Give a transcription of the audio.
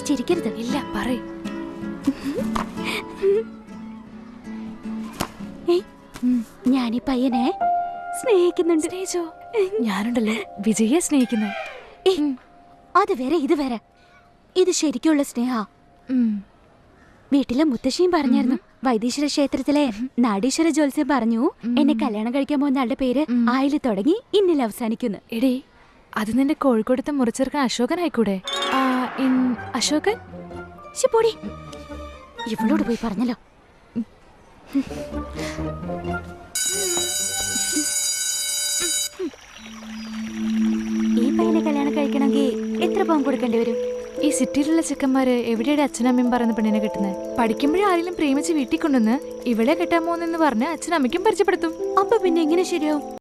ചിരിക്കരുത്. ഇല്ല, പറയ്. ഞാൻ ഈ പയ്യനെ സ്നേഹിക്കുന്നുണ്ട്. സ്നേഹിച്ചോ? ഞാനുണ്ടല്ലോ വിജയെ സ്നേഹിക്കുന്നേ. അത് വേറെ ഇത് വേറെ. ഇത് ശരിക്കുള്ള സ്നേഹ. വീട്ടിലെ മുത്തശ്ശിയും പറഞ്ഞായിരുന്നു, വൈദ്യശ്വര ക്ഷേത്രത്തിലെ നാടീശ്വര ജ്യോത്സ്യം പറഞ്ഞു എന്നെ കല്യാണം കഴിക്കാൻ പോകുന്ന ആളുടെ പേര് ആയില് തുടങ്ങി ഇന്നിൽ അവസാനിക്കുന്നു. എടേ, അത് നിന്റെ കോഴിക്കോടത്തെ മുറിച്ചെറുക്കൻ അശോകൻ ആയിക്കൂടെ? അശോകൻ പൊടി, ഇവളോട് പോയി പറഞ്ഞല്ലോ. ഈ പയ്യനെ കല്യാണം കഴിക്കണമെങ്കിൽ എത്ര പവൻ കൊടുക്കേണ്ടി വരും? ഈ സിറ്റിയിലുള്ള ചെക്കന്മാര് എവിടെയുടെ അച്ഛനമ്മയും പറയുന്ന പെണ്ണിനെ കിട്ടുന്നത്? പഠിക്കുമ്പോഴേ ആരെങ്കിലും പ്രേമിച്ച് വീട്ടിൽ കൊണ്ടുവന്ന് ഇവളെ കെട്ടാൻ പോകുന്നെന്ന് പറഞ്ഞ് അച്ഛനമ്മയ്ക്കും പരിചയപ്പെടുത്തും. അപ്പൊ പിന്നെ എങ്ങനെ ശരിയാവും?